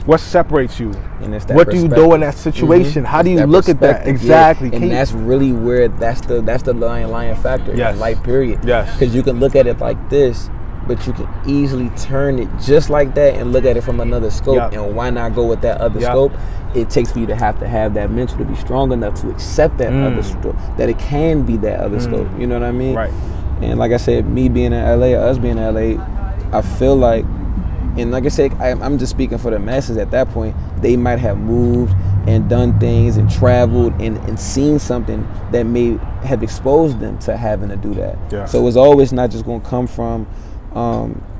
what separates you? And it's that what do you do in that situation? How do you look at that? Exactly. And that's really where that's the lion factor in life, period. Yes. Because you can look at it like this, but you can easily turn it just like that and look at it from another scope. And why not go with that other scope? It takes for you to have that mental to be strong enough to accept that other scope, that it can be that other scope. You know what I mean? Right. And like I said, me being in LA, or us being in LA, I feel like, and like I said, I'm just speaking for the masses at that point, they might have moved and done things and traveled and seen something that may have exposed them to having to do that. Yeah. So it's always not just going to come from,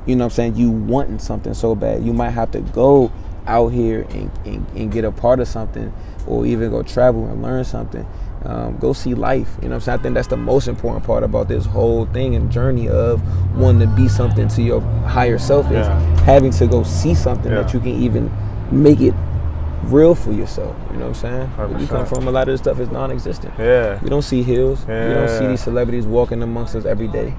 you know what I'm saying, you wanting something so bad. You might have to go out here and get a part of something, or even go travel and learn something. Go see life. You know what I'm saying? I think that's the most important part about this whole thing and journey of wanting to be something to your higher self, is having to go see something that you can even make it real for yourself. You know what I'm saying? Where you come from, a lot of this stuff is non-existent. Yeah. We don't see hills. We don't see these celebrities walking amongst us every day.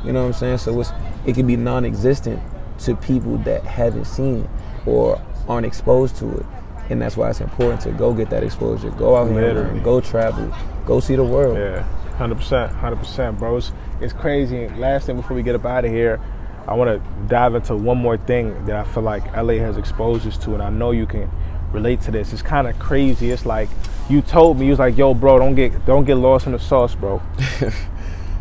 You know what I'm saying? So it can be non-existent to people that haven't seen it or aren't exposed to it. And that's why it's important to go get that exposure. Go out here and go travel. Go see the world. Yeah, 100%, bros. It's crazy. Last thing before we get up out of here, I want to dive into one more thing that I feel like LA has exposed us to, and I know you can relate to this. It's kind of crazy. It's like you told me, you was like, "Yo, bro, don't get lost in the sauce, bro."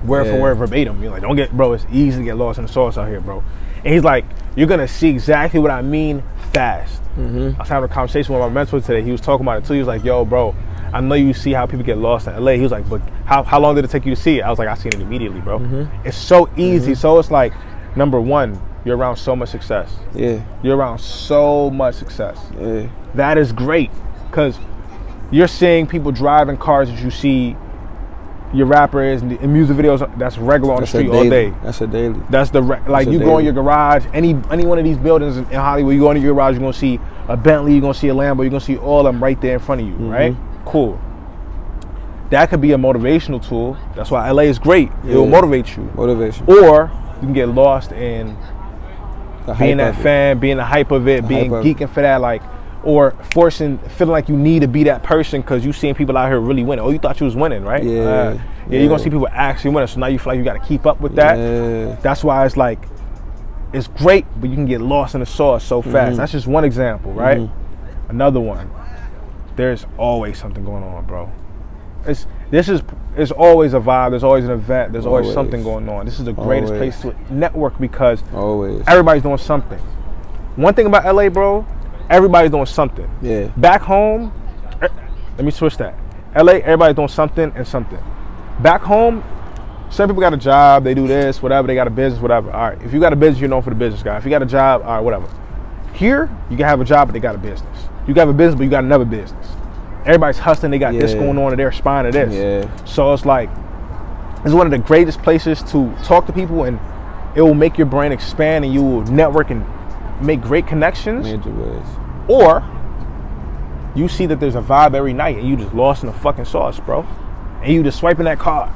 Word for word, verbatim. You're like, "Don't get, bro. It's easy to get lost in the sauce out here, bro." And he's like, "You're gonna see exactly what I mean fast." I was having a conversation with my mentor today. He was talking about it too. He was like, "Yo, bro, I know you see how people get lost in LA." He was like, "But how long did it take you to see it?" I was like, "I seen it immediately, bro." It's so easy. So it's like, number one, you're around so much success. Yeah. You're around so much success. Yeah. That is great, because you're seeing people driving cars that you see your rappers and music videos. That's regular on the street all day. That's a daily. That's the like you go in your garage, any one of these buildings in Hollywood, you go into your garage, you're gonna see a Bentley, you're gonna see a Lambo, you're gonna see all of them right there in front of you, right? Cool. That could be a motivational tool. That's why LA is great. It will motivate you. Motivation. Or you can get lost in being that fan, being the hype of it, being geeking for that, like, or feeling like you need to be that person because you seeing people out here really winning. Oh, you thought you was winning, right? Yeah. You're gonna see people actually winning, so now you feel like you gotta keep up with that. That's why it's like, it's great, but you can get lost in the sauce so fast. That's just one example, right? Another one, there's always something going on, bro. It's always a vibe, there's always an event, there's always something going on. This is the greatest place to network, because everybody's doing something. One thing about LA, bro, everybody's doing something. Yeah. Back home, let me switch that. LA, everybody's doing something and something. Back home, some people got a job, they do this, whatever, they got a business, whatever. All right, if you got a business, you're known for the business guy. If you got a job, all right, whatever. Here, you can have a job, but they got a business. You got a business, but you got another business. Everybody's hustling, they got this going on, and they're aspiring to this. Yeah. So it's like, it's one of the greatest places to talk to people, and it will make your brain expand, and you will network and make great connections. Major ways. Or you see that there's a vibe every night, and you just lost in the fucking sauce, bro. And you just swiping that card.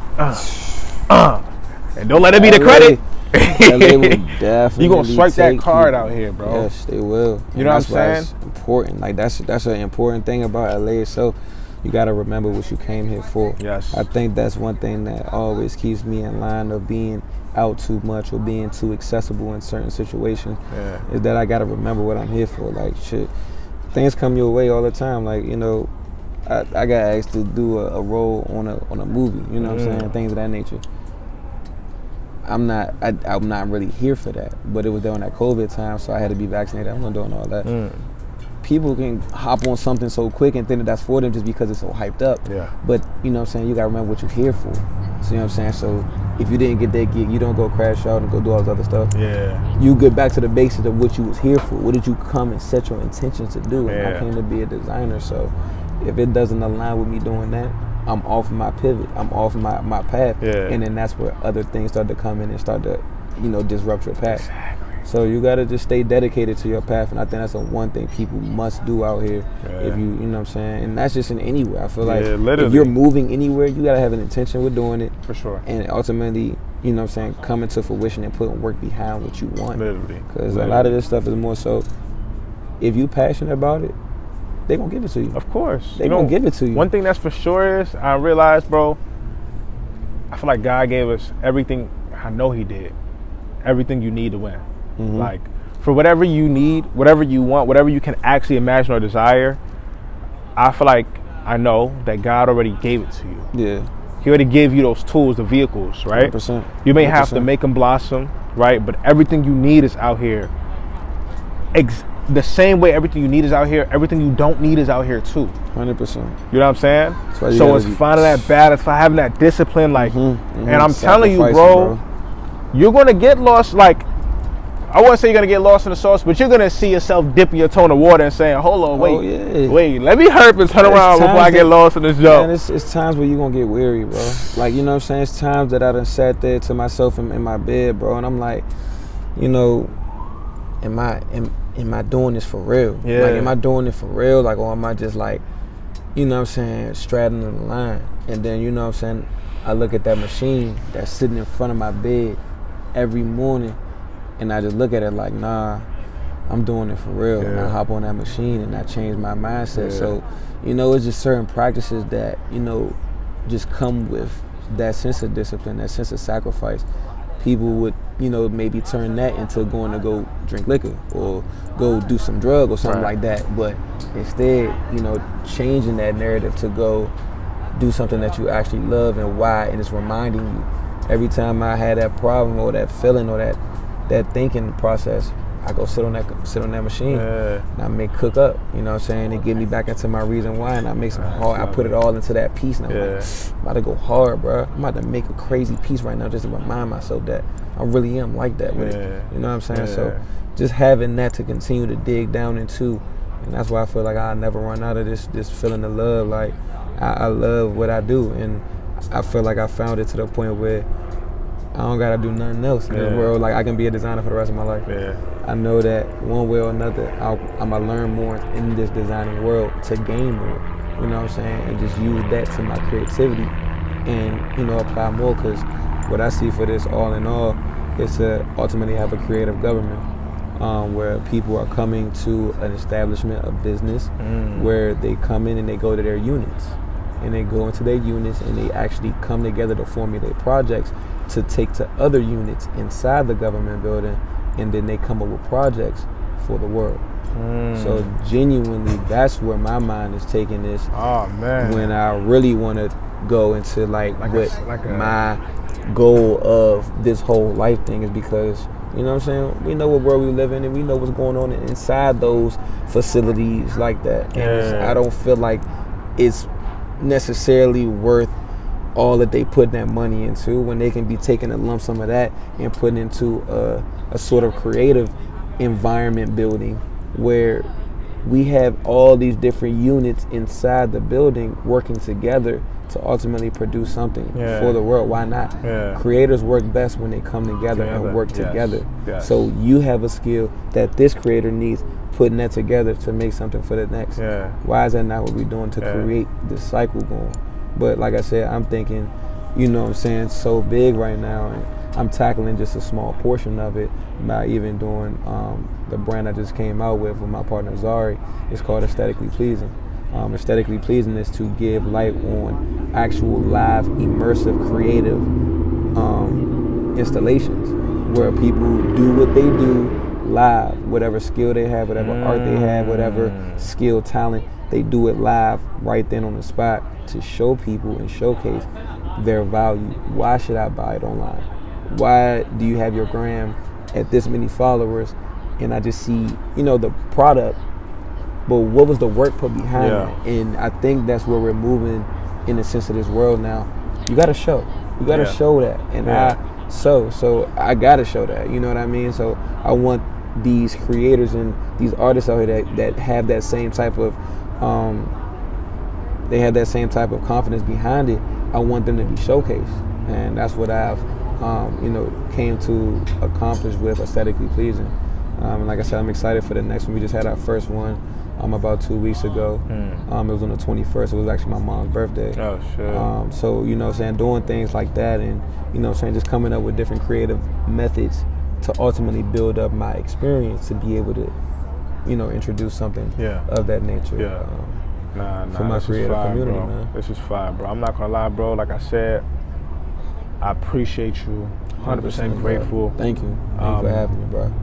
And don't let it be the credit. LA will definitely you gonna swipe that card out here, bro. Yes, they will. You know what I'm saying? It's important. Like that's an important thing about LA itself. You gotta remember what you came here for. Yes. I think that's one thing that always keeps me in line of being out too much or being too accessible in certain situations. Is that I gotta remember what I'm here for. Like shit, things come your way all the time. Like, you know, I got asked to do a role on a movie. You know what I'm saying? Things of that nature. I'm not really here for that, but it was during that COVID time, so I had to be vaccinated. I'm not doing all that. People can hop on something so quick and think that that's for them just because it's so hyped up. Yeah. But you know what I'm saying, you gotta remember what you're here for. So you know what I'm saying? So if you didn't get that gig, you don't go crash out and go do all this other stuff. Yeah. You get back to the basics of what you was here for. What did you come and set your intentions to do? And I came to be a designer, so if it doesn't align with me doing that, I'm off my pivot. I'm off my path. Yeah. And then that's where other things start to come in and start to, you know, disrupt your path. So you gotta just stay dedicated to your path, and I think that's the one thing people must do out here. If you know what I'm saying, and that's just in anywhere. I feel like if you're moving anywhere, you gotta have an intention with doing it. For sure. And ultimately, you know what I'm saying, coming to fruition and putting work behind what you want. Literally. Because a lot of this stuff is more so, if you passionate about it, they gonna give it to you. Of course. They gonna give it to you. One thing that's for sure is, I realized, bro, I feel like God gave us everything. I know He did. Everything you need to win. Mm-hmm. Like, for whatever you need, whatever you want, whatever you can actually imagine or desire, I feel like I know that God already gave it to you. Yeah. He already gave you those tools, the vehicles, right? 100%. You may have to make them blossom, right? But everything you need is out here. The same way everything you need is out here, everything you don't need is out here too. 100%. You know what I'm saying? So it's finding that balance, for having that discipline, like, and I'm telling you, bro, you're gonna get lost. Like, I wouldn't say you're gonna get lost in the sauce, but you're gonna see yourself dipping your toe in the water and saying, "Hold on, wait, let me hurp and turn around before I get lost in this joke." Man, it's times where you're gonna get weary, bro. Like, you know what I'm saying? It's times that I done sat there to myself in my bed, bro, and I'm like, you know, am I doing this for real? Yeah. Like, am I doing it for real? Like, or am I just like, you know what I'm saying, straddling the line? And then, you know what I'm saying, I look at that machine that's sitting in front of my bed every morning, and I just look at it like, nah, I'm doing it for real. And I hop on that machine and I change my mindset. So, you know, it's just certain practices that, you know, just come with that sense of discipline, that sense of sacrifice. People would, you know, maybe turn that into going to go drink liquor or go do some drug or something like that. But instead, you know, changing that narrative to go do something that you actually love and why, and it's reminding you. Every time I had that problem or that feeling or that thinking process, I go sit on that machine and I make cook up, you know what I'm saying? It get me back into my reason why, and I make some hard, I put it all into that piece, and I'm like, I'm about to go hard, bro. I'm about to make a crazy piece right now just to remind myself that I really am like that with it. You know what I'm saying? So just having that to continue to dig down into, and that's why I feel like I'll never run out of this feeling of love. Like, I love what I do, and I feel like I found it to the point where I don't gotta do nothing else in this world. Like, I can be a designer for the rest of my life. I know that one way or another, I'm gonna learn more in this designing world to gain more. You know what I'm saying? And just use that to my creativity, and, you know, apply more. Because what I see for this, all in all, is to ultimately have a creative government, where people are coming to an establishment of business, where they come in and they go to their units, and they go into their units and they actually come together to formulate projects to take to other units inside the government building, and then they come up with projects for the world. So genuinely, that's where my mind is taking this. Oh man! When I really want to go into like my goal of this whole life thing is, because, you know what I'm saying, we know what world we live in, and we know what's going on inside those facilities like that. And I don't feel like it's necessarily worth all that they put that money into, when they can be taking a lump sum of that and putting into a sort of creative environment building, where we have all these different units inside the building working together to ultimately produce something for the world. Why not? Creators work best when they come together and work together. So you have a skill that this creator needs, putting that together to make something for the next. Why is that not what we're doing to create this cycle going? But like I said, I'm thinking, you know what I'm saying, so big right now, and I'm tackling just a small portion of it by even doing the brand I just came out with my partner Zari. It's called Aesthetically Pleasing. Aesthetically Pleasing is to give light on actual live, immersive, creative installations, where people do what they do live, whatever skill they have, whatever art they have, whatever skill, talent, they do it live right then on the spot to show people and showcase their value. Why should I buy it online? Why do you have your gram at this many followers and I just see, you know, the product, but what was the work put behind it? And I think that's where we're moving in the sense of this world now. You gotta show. You gotta show that. And so I gotta show that. You know what I mean? So I want these creators and these artists out here that have that same type of they have that same type of confidence behind it. I want them to be showcased, and that's what I've came to accomplish with aesthetically pleasing. And like I said, I'm excited for the next one. We just had our first one about 2 weeks ago. It was on the 21st. It was actually my mom's birthday. Oh, shit. So, doing things like that and, just coming up with different creative methods to ultimately build up my experience to be able to, introduce something of that nature. Nah, for my creative community, bro. man. This is fire, bro. I'm not gonna lie, bro. Like I said, I appreciate you. 100% grateful. Bro. Thank you. Thank you for having me, bro.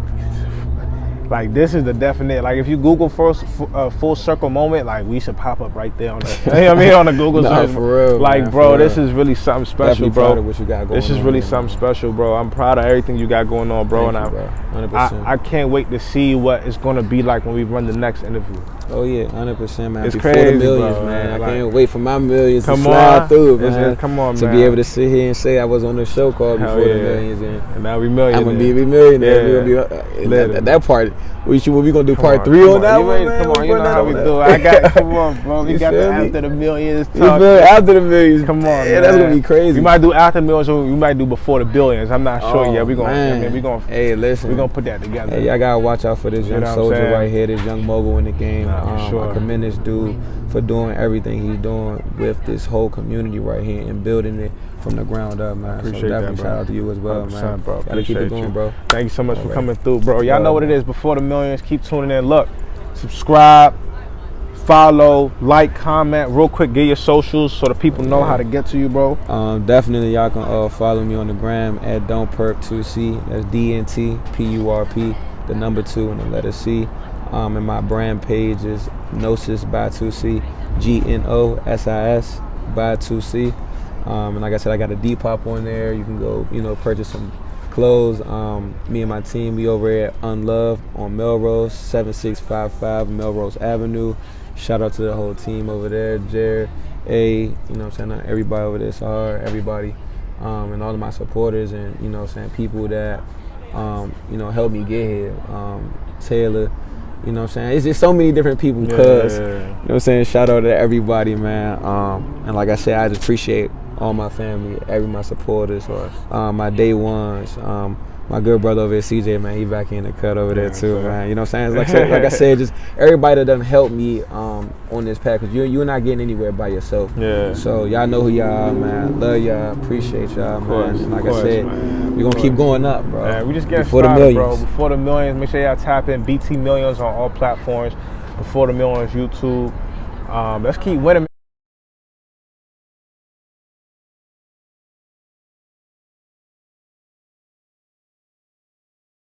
Like, this is the definite. Like, if you Google full circle moment, like, we should pop up right there on the. You know what I mean, on the Google search. For real. Like, man, bro, for this real. is really something special, Definitely bro. proud of what you got going this is on really here, something man. special, bro. I'm proud of everything you got going on, bro. Thank And you, bro. 100%. I can't wait to see what it's gonna be like when we run the next interview. Oh yeah, 100%, man. It's Before crazy, the millions, bro, man. like, I can't wait for my millions to come slide on. through, man. Come on, to man. be able to sit here and say I was on the show called Hell Before the yeah. Millions, And now we millionaires. I'm gonna be a millionaire. Yeah. We gonna be at that part. We gonna do Come part on, 3 come on that You one, ready? man. Come on, you know Putting how we that do. on I got. Come on, bro. We You got feel the me? after the millions. You feel me? After the millions. Come on, yeah, man. that's gonna be crazy. We might do after millions, or we might do before the billions. I'm not sure yet. We gonna. man. I mean, we gonna. Hey, listen. We gonna put that together. Hey, y'all gotta watch out for this young know what I'm soldier saying? right here, this young mogul in the game. Nah, for sure. I commend this dude for doing everything he's doing with this whole community right here and building it from the ground up, man. Appreciate so definitely that, bro. shout out to you as well, man. Bro. Gotta keep it going, you. bro. Thank you so much for Alright. coming through, bro. Y'all Yo, know what it man. is. Before the millions, keep tuning in. Look, subscribe, follow, like, comment. Real quick, get your socials so the people know how to get to you, bro. Definitely, y'all can follow me on the gram at Don'tPurp2C. That's DNTPURP, the number 2 and the letter C. And my brand page is Gnosis by 2C, GNOSIS by 2C. And like I said, I got a Depop on there. You can go, purchase some clothes. Me and my team, we over at Unlove on Melrose, 7655 Melrose Avenue. Shout out to the whole team over there, Jared, A, everybody over there, Sahar, everybody, and all of my supporters and, people that, helped me get here. Taylor, it's just so many different people because, shout out to everybody, man. And like I said, I just appreciate all my family, my supporters, my day ones, my good brother over at CJ, man, he back in the cut over there too, man. You know what I'm saying? Like I said, just everybody that done helped me on this path, because you're not getting anywhere by yourself. Yeah. So y'all know who y'all are, man. Love y'all, appreciate y'all, man. And like I said, we're gonna keep going up, bro. Yeah, we just getting Before started, the bro. millions. Before the millions, make sure y'all tap in BT Millions on all platforms. Before the Millions, YouTube. Let's keep winning.